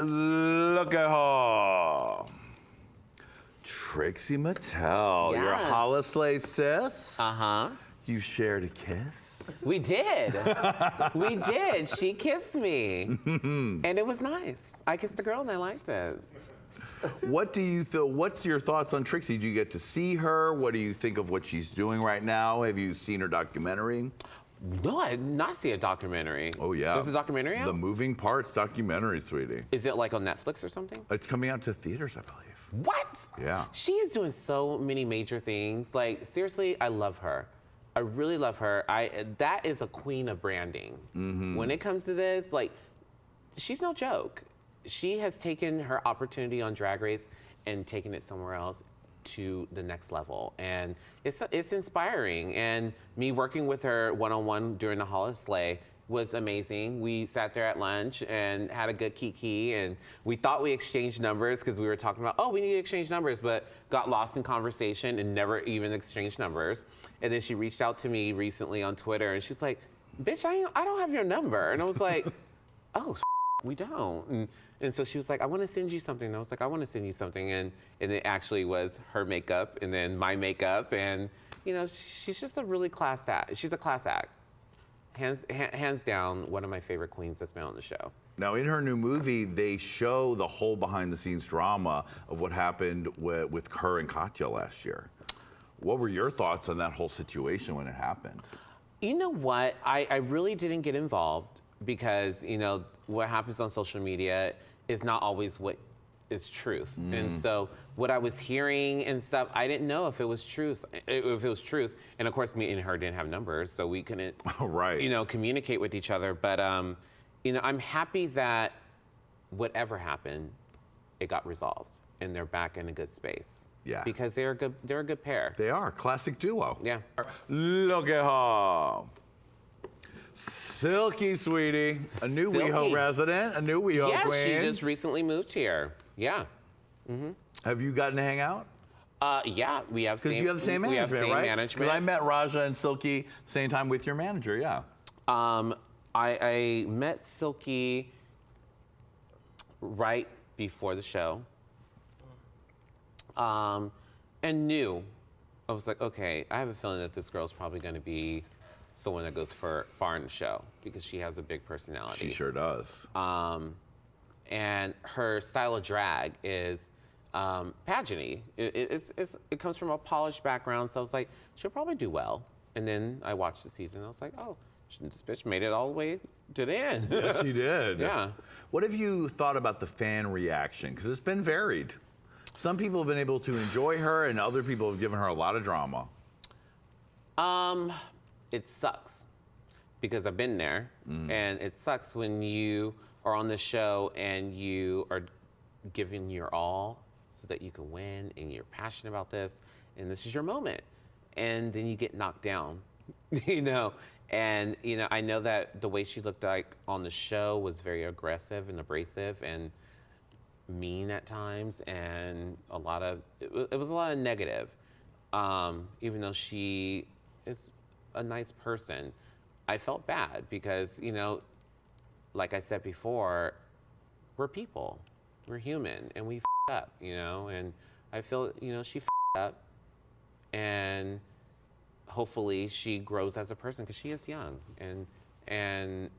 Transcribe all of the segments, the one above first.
Look at her. Trixie Mattel, Yes. your holiday sis. Uh-huh. You shared a kiss. We did. We did. She kissed me. And it was nice. I kissed the girl and I liked it. What do you what's your thoughts on Trixie? Do you get to see her? What do you think of what she's doing right now? Have you seen her documentary? No, I did not see a documentary. Oh, yeah. There's a documentary out? The Moving Parts documentary, sweetie. Is it like on Netflix or something? It's coming out to theaters, I believe. What? Yeah. She is doing so many major things. Like, seriously, I love her. I really love her. That is a queen of branding. Mm-hmm. When it comes to this, like, she's no joke. She has taken her opportunity on Drag Race and taken it somewhere else to the next level. And it's inspiring. And me working with her one-on-one during the holiday was amazing. We sat there at lunch and had a good kiki, and we thought we exchanged numbers because we were talking about, oh, we need to exchange numbers, but got lost in conversation and never even exchanged numbers. And then she reached out to me recently on Twitter, and she's like, bitch, I don't have your number. And I was like, oh, we don't. And so she was like, I want to send you something. And I was like, I want to send you something. And it actually was her makeup and then my makeup. And, you know, she's just a really class act. She's a class act. Hands down, one of my favorite queens that's been on the show. Now, in her new movie, they show the whole behind-the-scenes drama of what happened with her and Katya last year. What were your thoughts on that whole situation when it happened? You know what? I really didn't get involved because, you know, what happens on social media is not always what is truth. And so what I was hearing and stuff, I didn't know if it was truth. And of course, me and her didn't have numbers, so we couldn't, Right. you know, communicate with each other. But, you know, I'm happy that whatever happened, it got resolved and they're back in a good space. Yeah. Because they're a good pair. They are, classic duo. Yeah. Look at her. Silky, sweetie, a new Silky. WeHo resident, a new WeHo Yes, queen. she just recently moved here. Yeah. Have you gotten to hang out? Yeah, we have Because same. you have the same management, we have same right? management. Because I met Raja and Silky same time with your manager, yeah. I met Silky right before the show, and knew. I was like, okay, I have a feeling that this girl's probably going to be someone that goes far in the show because she has a big personality. She sure does. And her style of drag is pageant-y. It comes from a polished background, so I was like, she'll probably do well. And then I watched the season, and I was like, oh, this bitch made it all the way to the end. Yes, she did. Yeah. What have you thought about the fan reaction? Because it's been varied. Some people have been able to enjoy her, and other people have given her a lot of drama. It sucks because I've been there, and it sucks when you are on the show and you are giving your all so that you can win and you're passionate about this and this is your moment, and then you get knocked down, you know. And you know, I know that the way she looked like on the show was very aggressive and abrasive and mean at times, and it was a lot of negative. Even though she is a nice person, I felt bad because, you know, like I said before, we're people, we're human, and we f up, you know. And I feel, you know, she f up, and hopefully she grows as a person because she is young, and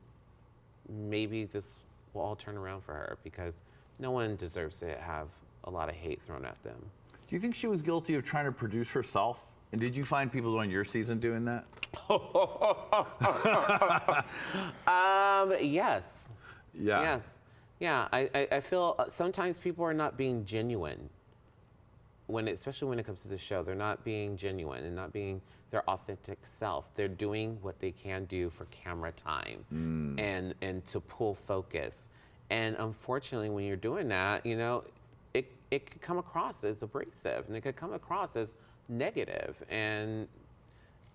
maybe this will all turn around for her because no one deserves to have a lot of hate thrown at them. Do you think she was guilty of trying to produce herself? And did you find people on your season doing that? Yes. Yeah. Yes. Yeah. I feel sometimes people are not being genuine. Especially when it comes to the show, they're not being genuine and not being their authentic self. They're doing what they can do for camera time and to pull focus. And unfortunately, when you're doing that, you know, it could come across as abrasive and it could come across as negative. And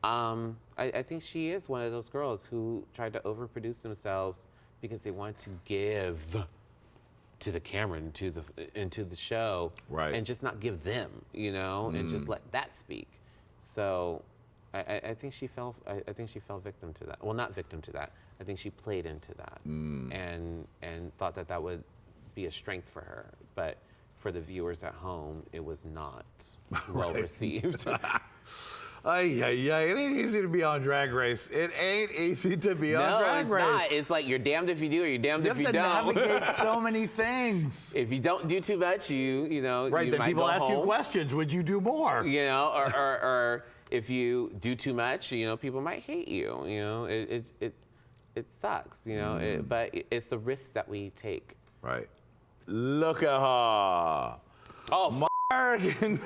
I think she is one of those girls who tried to overproduce themselves because they wanted to give to the camera and into the show, right? And just not give them, you know, and just let that speak. So I think she fell. I think she fell victim to that. Well, not victim to that. I think she played into that and thought that would be a strength for her. But for the viewers at home, it was not well received. Ay, it ain't easy to be on Drag Race. It ain't easy to be on Drag Race. No, it's not. It's like you're damned if you do or you're damned if you don't. You have to navigate so many things. If you don't do too much, you know, right, you then might people go ask you home. questions. Would you do more? You know, or if you do too much, you know, people might hate you. You know, it sucks. You know, but it's the risk that we take. Right. Look at her. Oh, Morgan.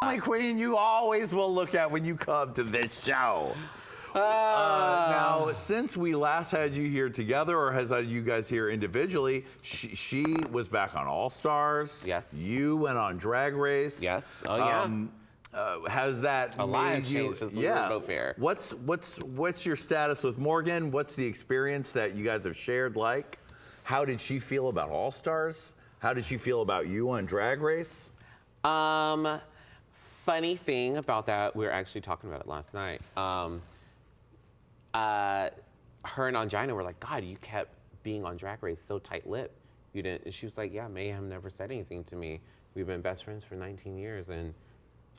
My queen, you always will look at when you come to this show. Now, since we last had you here together, or has had you guys here individually, she was back on All Stars. Yes. You went on Drag Race. Yes. Oh yeah. Has that A lot made has you? changed since we were both here. What's your status with Morgan? What's the experience that you guys have shared like? How did she feel about All Stars? How did she feel about you on Drag Race? Funny thing about that, we were actually talking about it last night. Her and Angina were like, God, you kept being on Drag Race so tight-lipped. You didn't. And she was like, yeah, Mayhem never said anything to me. We've been best friends for 19 years, and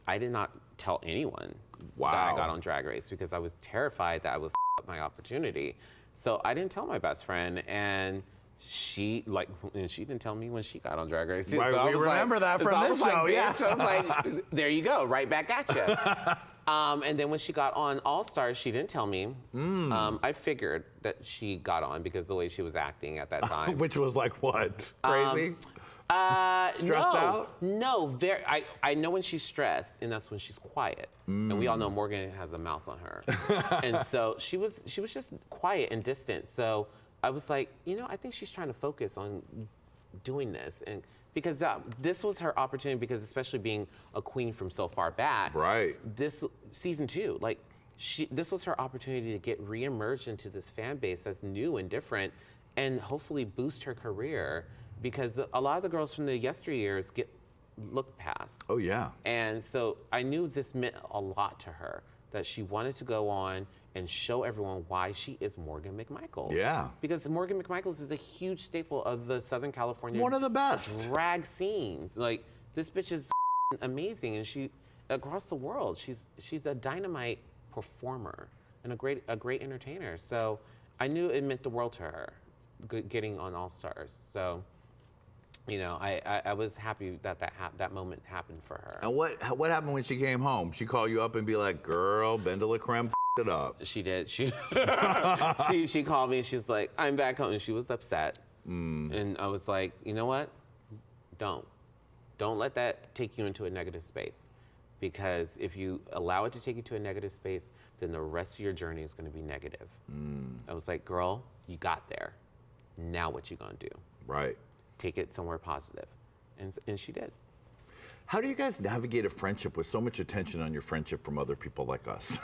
I did not tell anyone that I got on Drag Race because I was terrified that I would f up my opportunity. So I didn't tell my best friend, and she didn't tell me when she got on Drag Race too. Right, so we remember that from this show, yeah. I was like, there you go, right back at you. And then when she got on All Stars, she didn't tell me. I figured that she got on because of the way she was acting at that time. Which was like what? Crazy? Stressed out? No, I know when she's stressed, and that's when she's quiet. And we all know Morgan has a mouth on her. And so she was just quiet and distant. So I was like, you know, I think she's trying to focus on doing this, and because this was her opportunity. Because especially being a queen from so far back, right? This season 2, like this was her opportunity to get reemerged into this fan base that's new and different, and hopefully boost her career. Because a lot of the girls from the yesteryears get looked past. Oh yeah. And so I knew this meant a lot to her, that she wanted to go on and show everyone why she is Morgan McMichaels. Yeah. Because Morgan McMichaels is a huge staple of the Southern California one of the best drag scenes. Like, this bitch is amazing, and she across the world, she's a dynamite performer and a great entertainer. So I knew it meant the world to her getting on All Stars. So, you know, I was happy that that moment happened for her. And what happened when she came home? She called you up and be like, girl, Ben de la Creme it up. She did. She called me and she's like, I'm back home. And she was upset. And I was like, you know what? Don't let that take you into a negative space. Because if you allow it to take you to a negative space, then the rest of your journey is going to be negative. I was like, girl, you got there. Now what you gonna do? Right. Take it somewhere positive. And she did. How do you guys navigate a friendship with so much attention on your friendship from other people like us?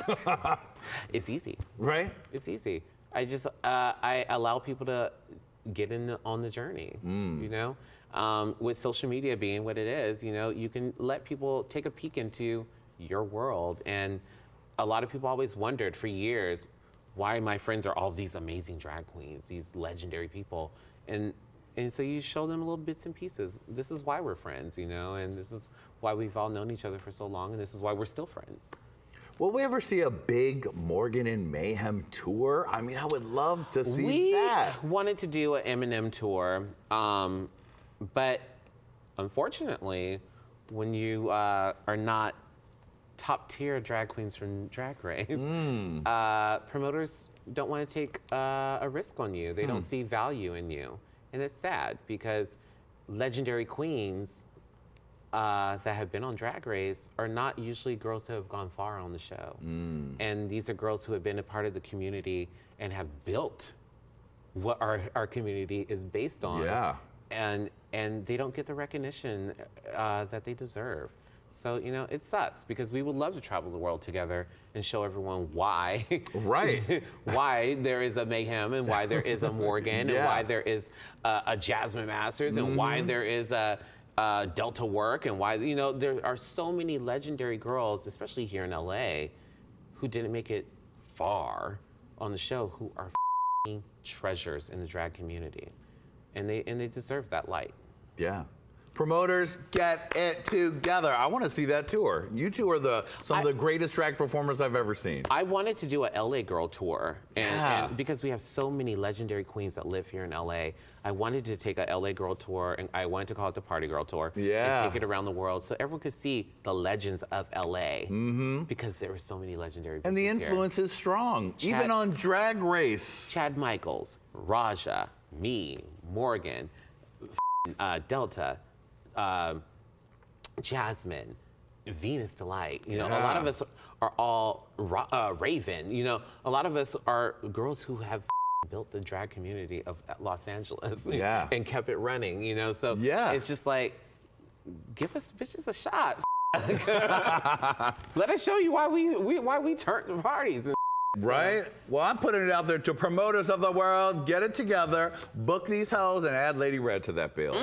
It's easy. Right? It's easy. I just, I allow people to get in on the journey, you know? With social media being what it is, you know, you can let people take a peek into your world. And a lot of people always wondered for years why my friends are all these amazing drag queens, these legendary people. And so you show them little bits and pieces. This is why we're friends, you know, and this is why we've all known each other for so long, and this is why we're still friends. Will we ever see a big Morgan and Mayhem tour? I mean, I would love to see that. We wanted to do an M&M tour, but unfortunately, when you are not top tier drag queens from Drag Race, promoters don't want to take a risk on you. They don't see value in you. And it's sad because legendary queens that have been on Drag Race are not usually girls who have gone far on the show. And these are girls who have been a part of the community and have built what our community is based on. Yeah. And they don't get the recognition that they deserve. So, you know, it sucks because we would love to travel the world together and show everyone why. Right. Why there is a Mayhem and why there is a Morgan and why there is a Jasmine Masters and why there is a Delta Work and why, you know, there are so many legendary girls, especially here in LA, who didn't make it far on the show, who are treasures in the drag community. and they deserve that light. Yeah. Promoters, get it together. I want to see that tour. You two are some of the greatest drag performers I've ever seen. I wanted to do a LA girl tour, Yeah. and because we have so many legendary queens that live here in LA, I wanted to take a LA girl tour, and I wanted to call it the Party Girl Tour, Yeah. and take it around the world so everyone could see the legends of LA, because there were so many legendary And the pieces here. influence is strong, even on Drag Race. Chad Michaels, Raja, me, Morgan, Delta, Jasmine, Venus Delight. You know, a lot of us are all Raven. You know, a lot of us are girls who have built the drag community of Los Angeles. Yeah. And kept it running. You know, so Yeah. it's just like, give us bitches a shot. Let us show you why we turn parties. Right? Well, I'm putting it out there to promoters of the world. Get it together, book these hoes, and add Lady Red to that bill.